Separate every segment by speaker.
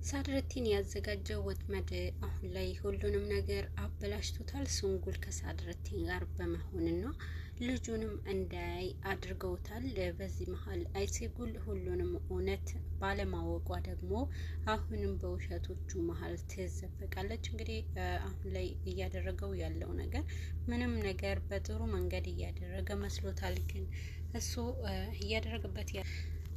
Speaker 1: ሳድረቲን ያዘጋጀው ወጥመድ አሁን ላይ ሁሉንም ነገር አበላሽቶታል። ሱንጉል ከሳድረቲን ጋር በመሆንና ልጁንም እንዳያይ አድርገውታል። በዚህ መሀል አይሴጉል ሁሉንም እውነት ባለማወቋ ደግሞ አሁንም በውሸቶቹ መሀል ትዘፈቃለች። እንግዲህ አሁን ላይ እያደረገው ያለው ነገር ምንም ነገር በጥሩ መንገድ እያደረገ መስሎታል። ግን እሱ እያደረገበት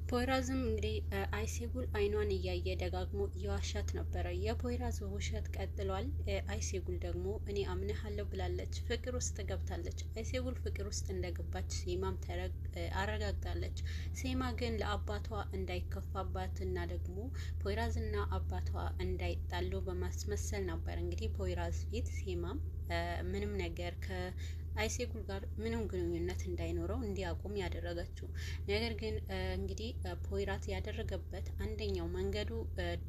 Speaker 1: ፖይራዝም እንግዲህ አይሴጉል አይኗን እያየ ደጋግሞ እየዋሻት ነበረ። የፖይራዝ ውሸት ቀጥሏል። አይሴጉል ደግሞ እኔ አምንሃለሁ ብላለች። ፍቅር ውስጥ ገብታለች። አይሴጉል ፍቅር ውስጥ እንደገባች ሴማም አረጋግጣለች። ሴማ ግን ለአባቷ እንዳይከፋባት እና ደግሞ ፖይራዝና አባቷ እንዳይጣሉ በማስመሰል ነበር እንግዲህ ፖይራዝ ፊት ሴማም ምንም ነገር አይሴጉል ጋር ምንም ግንኙነት እንዳይኖረው እንዲያቆም ያደረገችው። ነገር ግን እንግዲህ ፖይራት ያደረገበት አንደኛው መንገዱ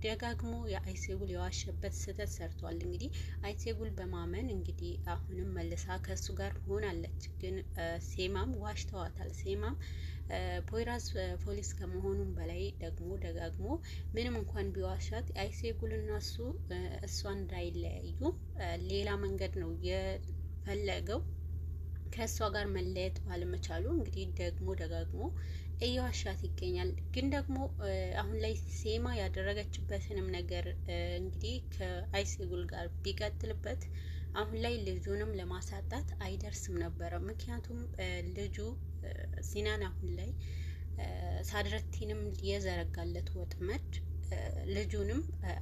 Speaker 1: ደጋግሞ የአይሴጉል የዋሸበት ስህተት ሰርቷል። እንግዲህ አይሴጉል በማመን እንግዲህ አሁንም መልሳ ከሱ ጋር ሆናለች። ግን ሴማም ዋሽተዋታል። ሴማም ፖይራዝ ፖሊስ ከመሆኑም በላይ ደግሞ ደጋግሞ ምንም እንኳን ቢዋሻት አይሴጉል እና እሷ እንዳይለያዩ ሌላ መንገድ ነው የፈለገው። ከእሷ ጋር መለየት ባለመቻሉ እንግዲህ ደግሞ ደጋግሞ እየዋሻት ይገኛል። ግን ደግሞ አሁን ላይ ሴማ ያደረገችበትንም ነገር እንግዲህ ከአይሴጉል ጋር ቢቀጥልበት አሁን ላይ ልጁንም ለማሳጣት አይደርስም ነበረ። ምክንያቱም ልጁ ሲናን አሁን ላይ ሳድረቲንም የዘረጋለት ወጥመድ ልጁንም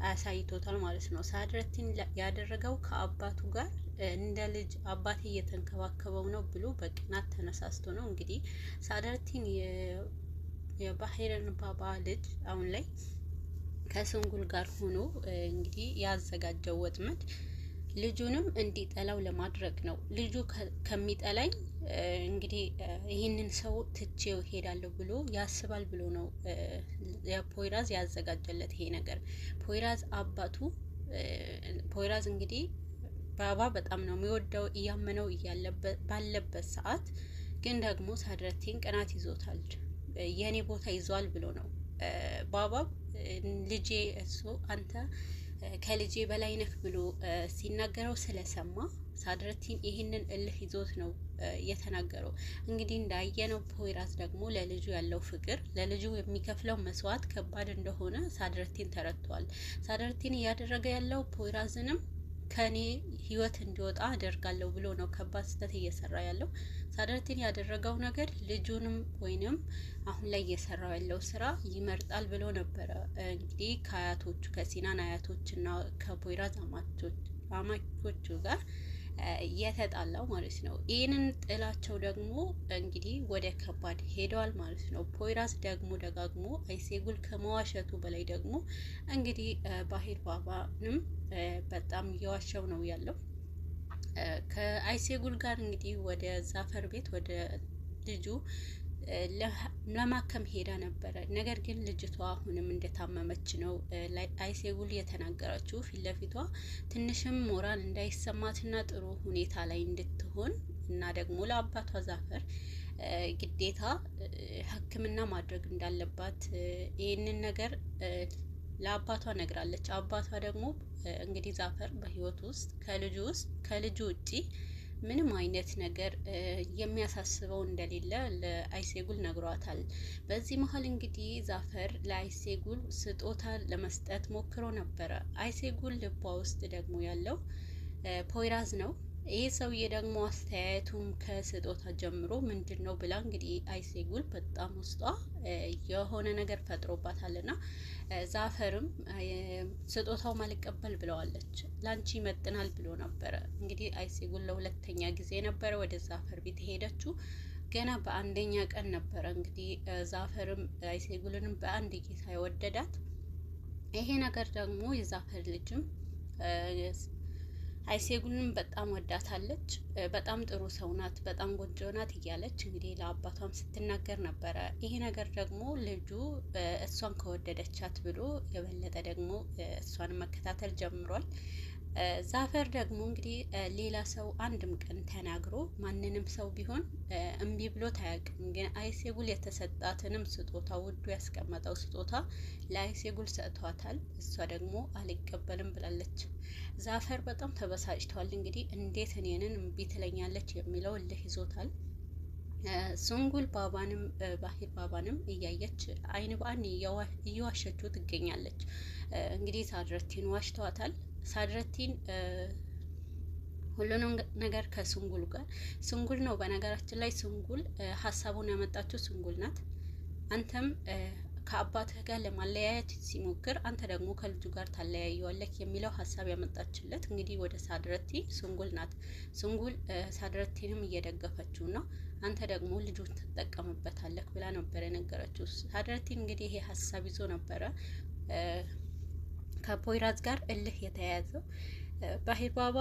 Speaker 1: አሳይቶታል ማለት ነው። ሳድረቲን ያደረገው ከአባቱ ጋር እንደ ልጅ አባቴ እየተንከባከበው ነው ብሎ በቅናት ተነሳስቶ ነው። እንግዲህ ሳድረቲን የባህረን ባባ ልጅ አሁን ላይ ከሱንጉል ጋር ሆኖ እንግዲህ ያዘጋጀው ወጥመድ ልጁንም እንዲጠላው ለማድረግ ነው። ልጁ ከሚጠላኝ እንግዲህ ይህንን ሰው ትቼው ሄዳለሁ ብሎ ያስባል ብሎ ነው ፖይራዝ ያዘጋጀለት ይሄ ነገር። ፖይራዝ አባቱ ፖይራዝ እንግዲህ ባባ በጣም ነው የሚወደው እያመነው ባለበት ሰዓት ግን ደግሞ ሳድረቲን ቅናት ይዞታል። የኔ ቦታ ይዟል ብሎ ነው ባባ ልጄ እሱ አንተ ከልጄ በላይ ነህ ብሎ ሲናገረው ስለሰማ ሳድረቲን ይህንን እልህ ይዞት ነው የተናገረው። እንግዲህ እንዳየነው ፖይራዝ ደግሞ ለልጁ ያለው ፍቅር ለልጁ የሚከፍለው መስዋዕት ከባድ እንደሆነ ሳድረቲን ተረድቷል። ሳድረቲን እያደረገ ያለው ፖይራዝንም ከኔ ህይወት እንዲወጣ አደርጋለሁ ብሎ ነው ከባድ ስህተት እየሰራ ያለው። ሳድረቲን ያደረገው ነገር ልጁንም ወይንም አሁን ላይ እየሰራው ያለው ስራ ይመርጣል ብሎ ነበረ እንግዲህ ከአያቶቹ ከሲናን አያቶችና ከፖይራዝ አማቾቹ ጋር የተጣላው ማለት ነው። ይህንን ጥላቸው ደግሞ እንግዲህ ወደ ከባድ ሄደዋል ማለት ነው። ፖይራዝ ደግሞ ደጋግሞ አይሴጉል ከመዋሸቱ በላይ ደግሞ እንግዲህ ባህር ባባንም በጣም እየዋሸው ነው ያለው። ከአይሴጉል ጋር እንግዲህ ወደ ዛፈር ቤት ወደ ልጁ ለማከም ሄዳ ነበረ። ነገር ግን ልጅቷ አሁንም እንደታመመች ነው አይሴጉል የተናገረችው ፊት ለፊቷ። ትንሽም ሞራል እንዳይሰማትና ጥሩ ሁኔታ ላይ እንድትሆን እና ደግሞ ለአባቷ ዛፈር ግዴታ ሕክምና ማድረግ እንዳለባት ይህንን ነገር ለአባቷ ነግራለች። አባቷ ደግሞ እንግዲህ ዛፈር በህይወት ውስጥ ከልጁ ውጪ ምንም አይነት ነገር የሚያሳስበው እንደሌለ ለአይሴጉል ነግሯታል። በዚህ መሀል እንግዲህ ዛፈር ለአይሴጉል ስጦታ ለመስጠት ሞክሮ ነበረ። አይሴጉል ልቧ ውስጥ ደግሞ ያለው ፖይራዝ ነው። ይህ ሰውዬ ደግሞ አስተያየቱም ከስጦታ ጀምሮ ምንድን ነው ብላ እንግዲህ አይሴጉል በጣም ውስጧ የሆነ ነገር ፈጥሮባታልና ዛፈርም ስጦታው ማልቀበል ብለዋለች። ላንቺ ይመጥናል ብሎ ነበረ እንግዲህ አይሴጉል ለሁለተኛ ጊዜ ነበረ ወደ ዛፈር ቤት ሄደችው። ገና በአንደኛ ቀን ነበረ እንግዲህ ዛፈርም አይሴጉልንም በአንድ ጊዜ የወደዳት። ይሄ ነገር ደግሞ የዛፈር ልጅም አይሴጉልንም በጣም ወዳታለች። በጣም ጥሩ ሰው ናት፣ በጣም ጎጆ ናት እያለች እንግዲህ ለአባቷም ስትናገር ነበረ። ይሄ ነገር ደግሞ ልጁ እሷን ከወደደቻት ብሎ የበለጠ ደግሞ እሷን መከታተል ጀምሯል። ዛፈር ደግሞ እንግዲህ ሌላ ሰው አንድም ቀን ተናግሮ ማንንም ሰው ቢሆን እምቢ ብሎት አያውቅም። ግን አይሴጉል የተሰጣትንም ስጦታ ውዱ ያስቀመጠው ስጦታ ለአይሴጉል ሰጥቷታል። እሷ ደግሞ አልቀበልም ብላለች። ዛፈር በጣም ተበሳጭቷል። እንግዲህ እንዴት እኔንን እምቢ ትለኛለች የሚለው እልህ ይዞታል። ሱንጉል ባባንም ባሂር ባባንም እያየች አይን በአይን እየዋሸችው ትገኛለች። እንግዲህ ሳድረቲን ዋሽተዋታል። ሳድረቲን ሁሉንም ነገር ከሱንጉል ጋር ሱንጉል ነው በነገራችን ላይ ሱንጉል ሀሳቡን ያመጣችው ሱንጉል ናት። አንተም ከአባትህ ጋር ለማለያየት ሲሞክር አንተ ደግሞ ከልጁ ጋር ታለያየዋለህ የሚለው ሀሳብ ያመጣችለት እንግዲህ ወደ ሳድረቲ ሱንጉል ናት። ሱንጉል ሳድረቲንም እየደገፈችው ነው። አንተ ደግሞ ልጁን ትጠቀምበታለህ ብላ ነበር የነገረችው። ሳድረቲን እንግዲህ ይሄ ሀሳብ ይዞ ነበረ ከፖይራዝ ጋር እልህ የተያያዘው። ባሂር ባባ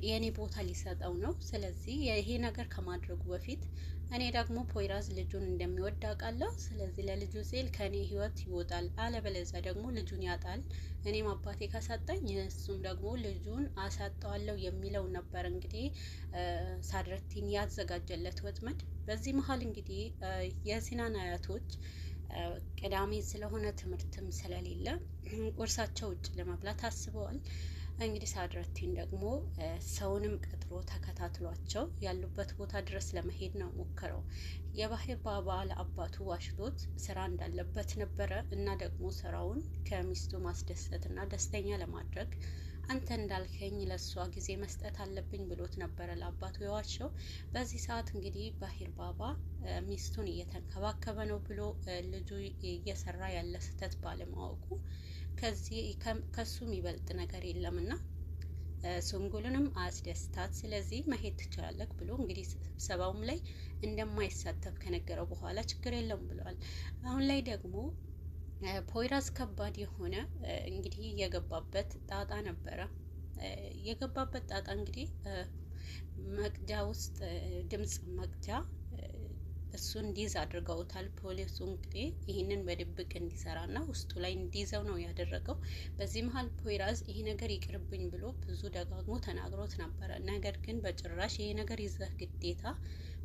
Speaker 1: የኔ ቦታ ሊሰጠው ነው። ስለዚህ ይሄ ነገር ከማድረጉ በፊት እኔ ደግሞ ፖይራዝ ልጁን እንደሚወድ አውቃለሁ። ስለዚህ ለልጁ ሲል ከኔ ህይወት ይወጣል፣ አለበለዚያ ደግሞ ልጁን ያጣል። እኔም አባቴ ካሳጣኝ እሱም ደግሞ ልጁን አሳጠዋለሁ የሚለው ነበር እንግዲህ ሳድረቲን ያዘጋጀለት ወጥመድ። በዚህ መሀል እንግዲህ የሲናን አያቶች ቅዳሜ ስለሆነ ትምህርትም ስለሌለ ቁርሳቸው ውጭ ለመብላት አስበዋል። እንግዲህ ሳድረቲን ደግሞ ሰውንም ቀጥሮ ተከታትሏቸው ያሉበት ቦታ ድረስ ለመሄድ ነው ሞከረው። የባሂር ባባ ለአባቱ ዋሽቶት ስራ እንዳለበት ነበረ እና ደግሞ ስራውን ከሚስቱ ማስደሰት እና ደስተኛ ለማድረግ አንተ እንዳልከኝ ለእሷ ጊዜ መስጠት አለብኝ ብሎት ነበረ ለአባቱ የዋሸው። በዚህ ሰዓት እንግዲህ ባሂር ባባ ሚስቱን እየተንከባከበ ነው ብሎ ልጁ እየሰራ ያለ ስህተት ባለማወቁ ከሱ የሚበልጥ ነገር የለምና ሱንጉልንም አስደስታት። ስለዚህ መሄድ ትችላለህ ብሎ እንግዲህ ስብሰባውም ላይ እንደማይሳተፍ ከነገረው በኋላ ችግር የለም ብለዋል። አሁን ላይ ደግሞ ፖይራዝ ከባድ የሆነ እንግዲህ የገባበት ጣጣ ነበረ። የገባበት ጣጣ እንግዲህ መቅጃ ውስጥ ድምጽ መቅጃ እሱ እንዲይዝ አድርገውታል። ፖሊሱ እንግዲህ ይህንን በድብቅ እንዲሰራና ውስጡ ላይ እንዲይዘው ነው ያደረገው። በዚህ መሀል ፖይራዝ ይሄ ነገር ይቅርብኝ ብሎ ብዙ ደጋግሞ ተናግሮት ነበረ። ነገር ግን በጭራሽ ይሄ ነገር ይዘህ ግዴታ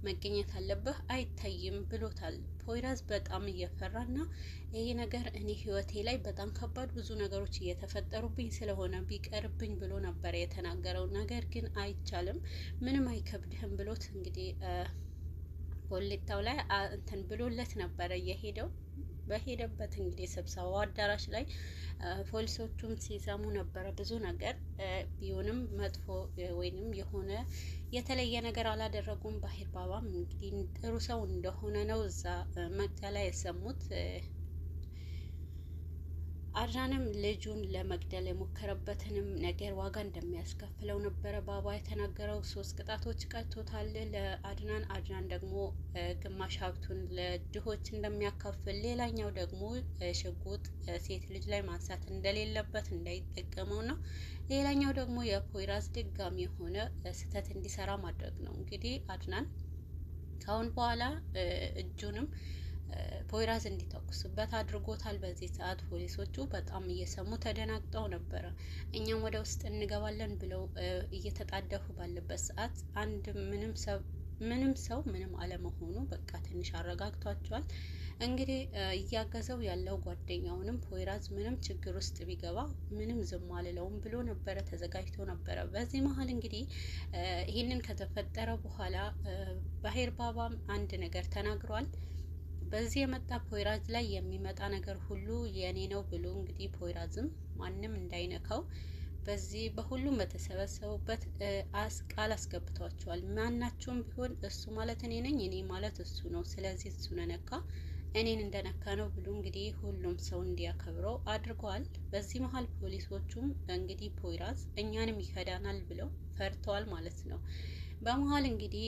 Speaker 1: መገኘት አለብህ አይታይም ብሎታል። ፖይራዝ በጣም እየፈራና ይሄ ነገር እኔ ህይወቴ ላይ በጣም ከባድ ብዙ ነገሮች እየተፈጠሩብኝ ስለሆነ ቢቀርብኝ ብሎ ነበረ የተናገረው። ነገር ግን አይቻልም፣ ምንም አይከብድህም ብሎት እንግዲህ ኮሌታው ላይ እንትን ብሎለት ነበረ የሄደው። በሄደበት እንግዲህ ስብሰባው አዳራሽ ላይ ፖሊሶቹም ሲሰሙ ነበረ ብዙ ነገር ቢሆንም መጥፎ ወይንም የሆነ የተለየ ነገር አላደረጉም። ባሂር ባባም እንግዲህ ጥሩ ሰው እንደሆነ ነው እዛ መቅጫ ላይ የሰሙት። አድናንም ልጁን ለመግደል የሞከረበትንም ነገር ዋጋ እንደሚያስከፍለው ነበረ ባባ የተናገረው። 3 ቅጣቶች ቀጥቶታል ለአድናን። አድናን ደግሞ ግማሽ ሀብቱን ለድሆች እንደሚያካፍል፣ ሌላኛው ደግሞ ሽጉጥ ሴት ልጅ ላይ ማንሳት እንደሌለበት እንዳይጠቀመው ነው። ሌላኛው ደግሞ የፖይራዝ ድጋሚ የሆነ ስህተት እንዲሰራ ማድረግ ነው። እንግዲህ አድናን ካሁን በኋላ እጁንም ፖይራዝ እንዲተኩስበት አድርጎታል። በዚህ ሰዓት ፖሊሶቹ በጣም እየሰሙ ተደናግጠው ነበረ። እኛም ወደ ውስጥ እንገባለን ብለው እየተጣደፉ ባለበት ሰዓት አንድ ምንም ሰው ምንም አለመሆኑ በቃ ትንሽ አረጋግቷቸዋል። እንግዲህ እያገዘው ያለው ጓደኛውንም ፖይራዝ ምንም ችግር ውስጥ ቢገባ ምንም ዝም አልለውም ብሎ ነበረ፣ ተዘጋጅቶ ነበረ። በዚህ መሀል እንግዲህ ይህንን ከተፈጠረ በኋላ ባሂር ባባም አንድ ነገር ተናግሯል። በዚህ የመጣ ፖይራዝ ላይ የሚመጣ ነገር ሁሉ የኔ ነው ብሎ እንግዲህ ፖይራዝም ማንም እንዳይነካው በዚህ በሁሉም በተሰበሰቡበት ቃል አስገብቷቸዋል። ማናቸውም ቢሆን እሱ ማለት እኔ ነኝ፣ እኔ ማለት እሱ ነው። ስለዚህ እሱ ነካ እኔን እንደነካ ነው ብሎ እንግዲህ ሁሉም ሰው እንዲያከብረው አድርገዋል። በዚህ መሀል ፖሊሶቹም እንግዲህ ፖይራዝ እኛንም ይከዳናል ብለው ፈርተዋል ማለት ነው። በመሀል እንግዲህ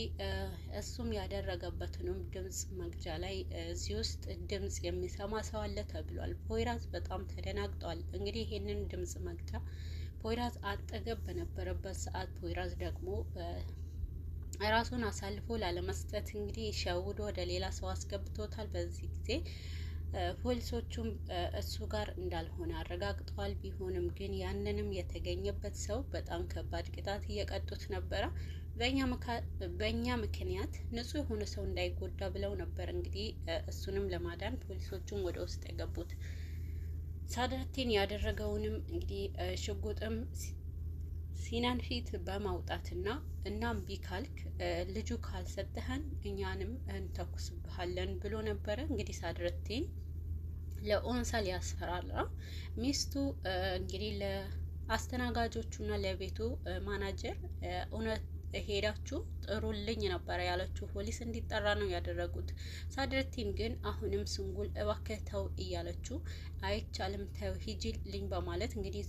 Speaker 1: እሱም ያደረገበትንም ድምጽ መግጃ ላይ እዚህ ውስጥ ድምጽ የሚሰማ ሰው አለ ተብሏል። ፖይራዝ በጣም ተደናግጧል። እንግዲህ ይሄንን ድምጽ መግጃ ፖይራዝ አጠገብ በነበረበት ሰዓት ፖይራዝ ደግሞ ራሱን አሳልፎ ላለመስጠት እንግዲህ ሸውዶ ወደ ሌላ ሰው አስገብቶታል። በዚህ ጊዜ ፖሊሶቹም እሱ ጋር እንዳልሆነ አረጋግጠዋል። ቢሆንም ግን ያንንም የተገኘበት ሰው በጣም ከባድ ቅጣት እየቀጡት ነበረ። በእኛ ምክንያት ንጹህ የሆነ ሰው እንዳይጎዳ ብለው ነበር እንግዲህ እሱንም ለማዳን ፖሊሶቹም ወደ ውስጥ የገቡት። ሳድረቲን ያደረገውንም እንግዲህ ሽጉጥም ሲናን ፊት በማውጣትና እናም ቢካልክ ልጁ ካልሰጠህን እኛንም እንተኩስብሃለን ብሎ ነበረ። እንግዲህ ሳድረቲን ለኦንሳ ሊያስፈራራ ሚስቱ እንግዲህ ለአስተናጋጆቹና ለቤቱ ማናጀር እውነት ሄዳችሁ ጥሩልኝ ነበረ ያለችው። ፖሊስ እንዲጠራ ነው ያደረጉት። ሳድረቲን ግን አሁንም ስንጉል እባክህ ተው እያለችው አይቻልም ተው ሂጂልኝ በማለት እንግዲህ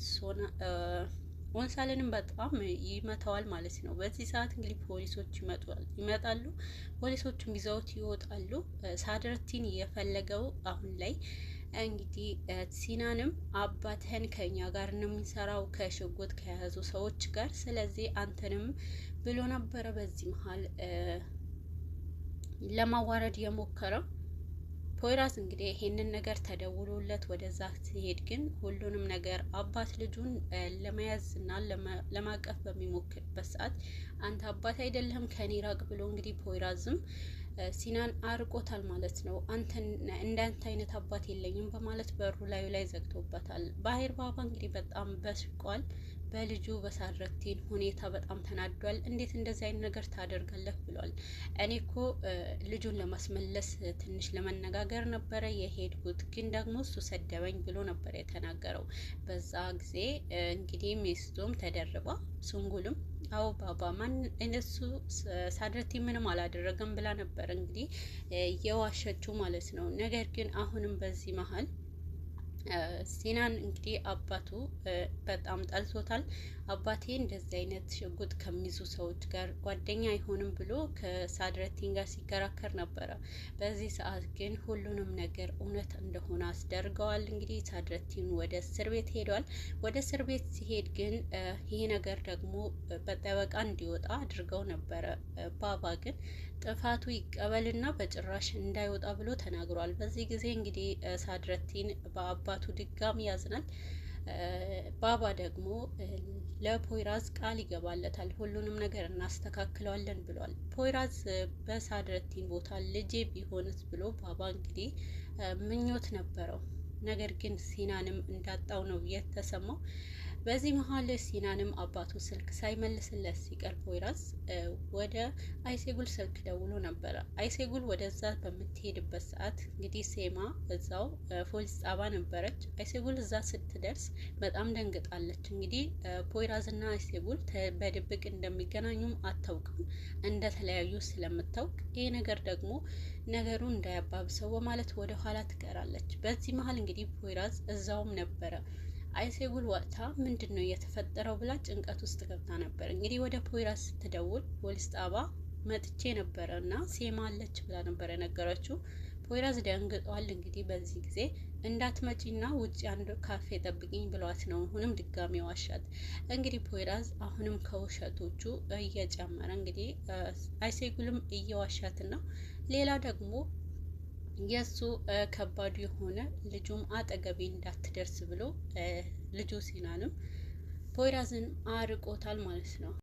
Speaker 1: ኦንሳልንም በጣም ይመታዋል ማለት ነው። በዚህ ሰዓት እንግዲህ ፖሊሶች ይመጣሉ። ፖሊሶቹም ይዘውት ይወጣሉ። ሳድረቲን የፈለገው አሁን ላይ እንግዲህ ሲናንም አባትህን ከኛ ጋር ነው የሚሰራው ከሽጉጥ ከያዙ ሰዎች ጋር፣ ስለዚህ አንተንም ብሎ ነበረ። በዚህ መሀል ለማዋረድ የሞከረው ፖይራዝ እንግዲህ ይሄንን ነገር ተደውሎለት ወደዛ ሲሄድ ግን ሁሉንም ነገር አባት ልጁን ለመያዝ እና ለማቀፍ በሚሞክርበት ሰዓት አንተ አባት አይደለም ከኔ ራቅ ብሎ እንግዲህ ፖይራዝም ሲናን አርቆታል ማለት ነው። እንዳንተ አይነት አባት የለኝም በማለት በሩ ላይ ዘግቶበታል። ባህር ባባ እንግዲህ በጣም በሽቋል። በልጁ በሳድረቲን ሁኔታ በጣም ተናዷል። እንዴት እንደዚህ አይነት ነገር ታደርጋለህ ብሏል። እኔ እኮ ልጁን ለማስመለስ ትንሽ ለመነጋገር ነበረ የሄድኩት፣ ግን ደግሞ እሱ ሰደበኝ ብሎ ነበር የተናገረው። በዛ ጊዜ እንግዲህ ሚስቱም ተደርባ ሱንጉልም አዎ ባባ ማን እነሱ ሳድረቲ ምንም አላደረገም ብላ ነበር እንግዲህ የዋሸችው ማለት ነው። ነገር ግን አሁንም በዚህ መሀል ሲናን እንግዲህ አባቱ በጣም ጠልቶታል። አባቴ እንደዚህ አይነት ሽጉጥ ከሚይዙ ሰዎች ጋር ጓደኛ አይሆንም ብሎ ከሳድረቲን ጋር ሲከራከር ነበረ። በዚህ ሰዓት ግን ሁሉንም ነገር እውነት እንደሆነ አስደርገዋል። እንግዲህ ሳድረቲን ወደ እስር ቤት ሄዷል። ወደ እስር ቤት ሲሄድ ግን ይሄ ነገር ደግሞ በጠበቃ እንዲወጣ አድርገው ነበረ። ባባ ግን ጥፋቱ ይቀበልና በጭራሽ እንዳይወጣ ብሎ ተናግሯል። በዚህ ጊዜ እንግዲህ ሳድረቲን በአባቱ ድጋሚ ያዝናል። ባባ ደግሞ ለፖይራዝ ቃል ይገባለታል። ሁሉንም ነገር እናስተካክለዋለን ብሏል። ፖይራዝ በሳድረቲን ቦታ ልጄ ቢሆንስ ብሎ ባባ እንግዲህ ምኞት ነበረው። ነገር ግን ሲናንም እንዳጣው ነው የተሰማው። በዚህ መሀል ሲናንም አባቱ ስልክ ሳይመልስለት ሲቀር ፖይራዝ ወደ አይሴጉል ስልክ ደውሎ ነበረ። አይሴጉል ወደዛ በምትሄድበት ሰዓት እንግዲህ ሴማ እዛው ፖሊስ ጣባ ነበረች። አይሴጉል እዛ ስትደርስ በጣም ደንግጣለች። እንግዲህ ፖይራዝና አይሴጉል በድብቅ እንደሚገናኙም አታውቅም። እንደተለያዩ ስለምታውቅ ይሄ ነገር ደግሞ ነገሩ እንዳያባብሰው በማለት ወደ ኋላ ትቀራለች። በዚህ መሀል እንግዲህ ፖይራዝ እዛውም ነበረ። አይሴጉል ወጥታ ምንድን ነው የተፈጠረው ብላ ጭንቀት ውስጥ ገብታ ነበር። እንግዲህ ወደ ፖይራዝ ስትደውል ፖሊስ ጣባ መጥቼ ነበረ እና ሴማ አለች ብላ ነበር የነገረችው። ፖይራዝ ደንግጧል። እንግዲህ በዚህ ጊዜ እንዳትመጪና ውጭ አንድ ካፌ ጠብቂኝ ብሏት ነው አሁንም ድጋሚ ዋሻት። እንግዲህ ፖይራዝ አሁንም ከውሸቶቹ እየጨመረ እንግዲህ አይሴጉልም እየዋሻትና ሌላ ደግሞ የሱ ከባዱ የሆነ ልጁም አጠገቤ እንዳትደርስ ብሎ ልጁ ሲናንም ፖይራዝን አርቆታል ማለት ነው።